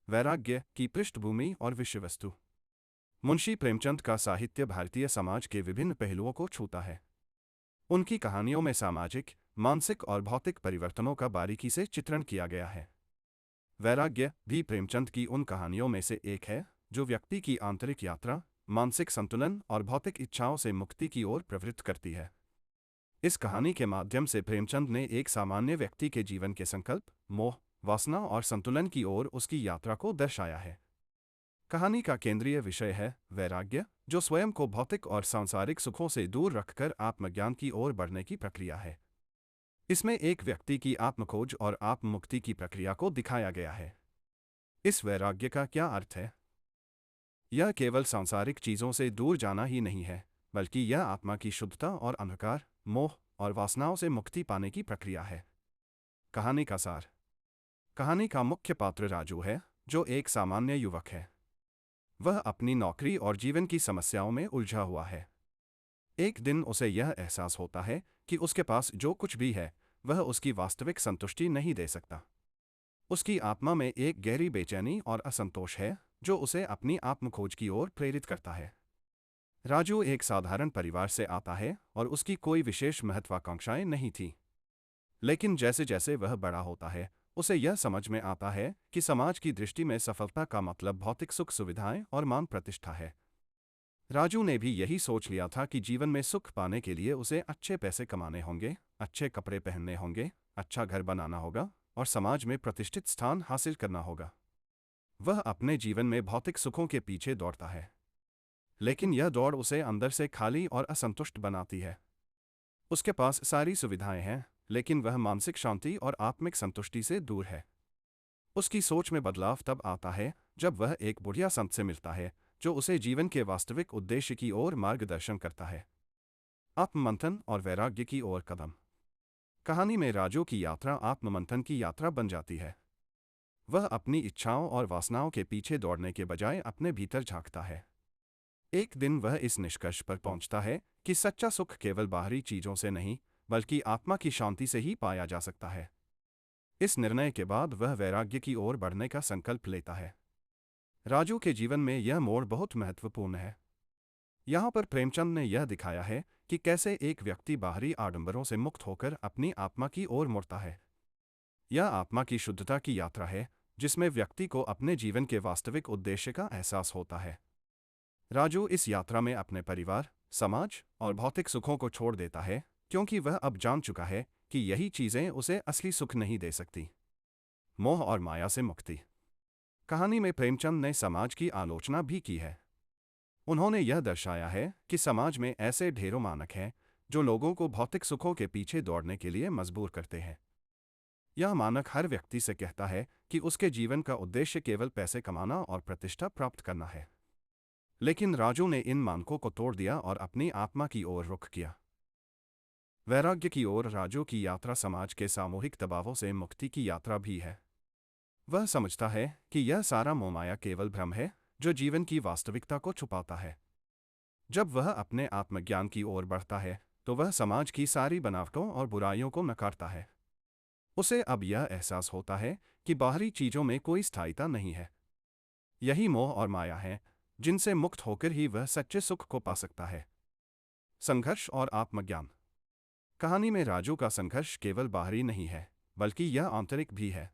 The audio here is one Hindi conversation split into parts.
वैराग्य की पृष्ठभूमि और विषय वस्तु। मुंशी प्रेमचंद का साहित्य भारतीय समाज के विभिन्न पहलुओं को छूता है। उनकी कहानियों में सामाजिक, मानसिक और भौतिक परिवर्तनों का बारीकी से चित्रण किया गया है। वैराग्य भी प्रेमचंद की उन कहानियों में से एक है जो व्यक्ति की आंतरिक यात्रा, मानसिक संतुलन और भौतिक इच्छाओं से मुक्ति की ओर प्रवृत्त करती है। इस कहानी के माध्यम से प्रेमचंद ने एक सामान्य व्यक्ति के जीवन के संकल्प, मोह, वासना और संतुलन की ओर उसकी यात्रा को दर्शाया है। कहानी का केंद्रीय विषय है वैराग्य, जो स्वयं को भौतिक और सांसारिक सुखों से दूर रखकर आत्मज्ञान की ओर बढ़ने की प्रक्रिया है। इसमें एक व्यक्ति की आत्मखोज और आत्ममुक्ति की प्रक्रिया को दिखाया गया है। इस वैराग्य का क्या अर्थ है? यह केवल सांसारिक चीजों से दूर जाना ही नहीं है, बल्कि यह आत्मा की शुद्धता और अंधकार, मोह और वासनाओं से मुक्ति पाने की प्रक्रिया है। कहानी का सार। कहानी का मुख्य पात्र राजू है, जो एक सामान्य युवक है। वह अपनी नौकरी और जीवन की समस्याओं में उलझा हुआ है। एक दिन उसे यह एहसास होता है कि उसके पास जो कुछ भी है, वह उसकी वास्तविक संतुष्टि नहीं दे सकता। उसकी आत्मा में एक गहरी बेचैनी और असंतोष है, जो उसे अपनी आत्मखोज की ओर प्रेरित करता है। राजू एक साधारण परिवार से आता है और उसकी कोई विशेष महत्वाकांक्षाएं नहीं थी। लेकिन जैसे जैसे वह बड़ा होता है, उसे यह समझ में आता है कि समाज की दृष्टि में सफलता का मतलब भौतिक सुख सुविधाएं और मान प्रतिष्ठा है। राजू ने भी यही सोच लिया था कि जीवन में सुख पाने के लिए उसे अच्छे पैसे कमाने होंगे, अच्छे कपड़े पहनने होंगे, अच्छा घर बनाना होगा और समाज में प्रतिष्ठित स्थान हासिल करना होगा। वह अपने जीवन में भौतिक सुखों के पीछे दौड़ता है, लेकिन यह दौड़ उसे अंदर से खाली और असंतुष्ट बनाती है। उसके पास सारी सुविधाएं हैं, लेकिन वह मानसिक शांति और आत्मिक संतुष्टि से दूर है। उसकी सोच में बदलाव तब आता है जब वह एक बुढ़िया संत से मिलता है, जो उसे जीवन के वास्तविक उद्देश्य की ओर मार्गदर्शन करता है। आत्ममंथन और वैराग्य की ओर कदम। कहानी में राजू की यात्रा आत्ममंथन की यात्रा बन जाती है। वह अपनी इच्छाओं और वासनाओं के पीछे दौड़ने के बजाय अपने भीतर झांकता है। एक दिन वह इस निष्कर्ष पर पहुंचता है कि सच्चा सुख केवल बाहरी चीजों से नहीं, बल्कि आत्मा की शांति से ही पाया जा सकता है। इस निर्णय के बाद वह वैराग्य की ओर बढ़ने का संकल्प लेता है। राजू के जीवन में यह मोड़ बहुत महत्वपूर्ण है। यहाँ पर प्रेमचंद ने यह दिखाया है कि कैसे एक व्यक्ति बाहरी आडंबरों से मुक्त होकर अपनी आत्मा की ओर मुड़ता है। यह आत्मा की शुद्धता की यात्रा है, जिसमें व्यक्ति को अपने जीवन के वास्तविक उद्देश्य का एहसास होता है। राजू इस यात्रा में अपने परिवार, समाज और भौतिक सुखों को छोड़ देता है, क्योंकि वह अब जान चुका है कि यही चीजें उसे असली सुख नहीं दे सकती। मोह और माया से मुक्ति। कहानी में प्रेमचंद ने समाज की आलोचना भी की है। उन्होंने यह दर्शाया है कि समाज में ऐसे ढेरों मानक हैं जो लोगों को भौतिक सुखों के पीछे दौड़ने के लिए मजबूर करते हैं। यह मानक हर व्यक्ति से कहता है कि उसके जीवन का उद्देश्य केवल पैसे कमाना और प्रतिष्ठा प्राप्त करना है। लेकिन राजू ने इन मानकों को तोड़ दिया और अपनी आत्मा की ओर रुख किया। वैराग्य की ओर राजू की यात्रा समाज के सामूहिक दबावों से मुक्ति की यात्रा भी है। वह समझता है कि यह सारा मोहमाया केवल भ्रम है, जो जीवन की वास्तविकता को छुपाता है। जब वह अपने आत्मज्ञान की ओर बढ़ता है, तो वह समाज की सारी बनावटों और बुराइयों को नकारता है। उसे अब यह एहसास होता है कि बाहरी चीजों में कोई स्थायिता नहीं है। यही मोह और माया है, जिनसे मुक्त होकर ही वह सच्चे सुख को पा सकता है। संघर्ष और आत्मज्ञान। कहानी में राजू का संघर्ष केवल बाहरी नहीं है, बल्कि यह आंतरिक भी है।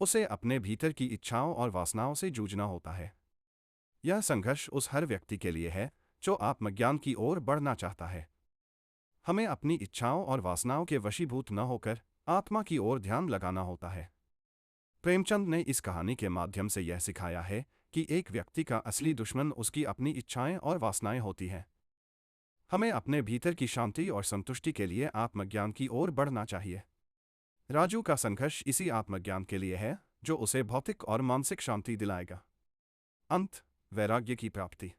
उसे अपने भीतर की इच्छाओं और वासनाओं से जूझना होता है। यह संघर्ष उस हर व्यक्ति के लिए है जो आत्मज्ञान की ओर बढ़ना चाहता है। हमें अपनी इच्छाओं और वासनाओं के वशीभूत न होकर आत्मा की ओर ध्यान लगाना होता है। प्रेमचंद ने इस कहानी के माध्यम से यह सिखाया है कि एक व्यक्ति का असली दुश्मन उसकी अपनी इच्छाएं और वासनाएं होती हैं। हमें अपने भीतर की शांति और संतुष्टि के लिए आत्मज्ञान की ओर बढ़ना चाहिए। राजू का संघर्ष इसी आत्मज्ञान के लिए है, जो उसे भौतिक और मानसिक शांति दिलाएगा। अंत। वैराग्य की प्राप्ति।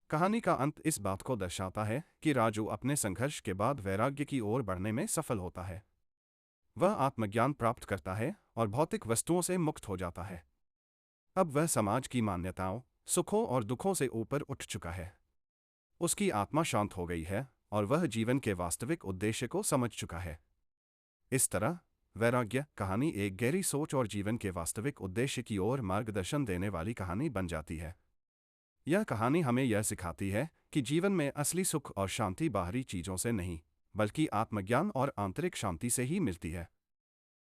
कहानी का अंत इस बात को दर्शाता है कि राजू अपने संघर्ष के बाद वैराग्य की ओर बढ़ने में सफल होता है। वह आत्मज्ञान प्राप्त करता है और भौतिक वस्तुओं से मुक्त हो जाता है। अब वह समाज की मान्यताओं, सुखों और दुखों से ऊपर उठ चुका है। उसकी आत्मा शांत हो गई है और वह जीवन के वास्तविक उद्देश्य को समझ चुका है। इस तरह वैराग्य कहानी एक गहरी सोच और जीवन के वास्तविक उद्देश्य की ओर मार्गदर्शन देने वाली कहानी बन जाती है। यह कहानी हमें यह सिखाती है कि जीवन में असली सुख और शांति बाहरी चीज़ों से नहीं, बल्कि आत्मज्ञान और आंतरिक शांति से ही मिलती है।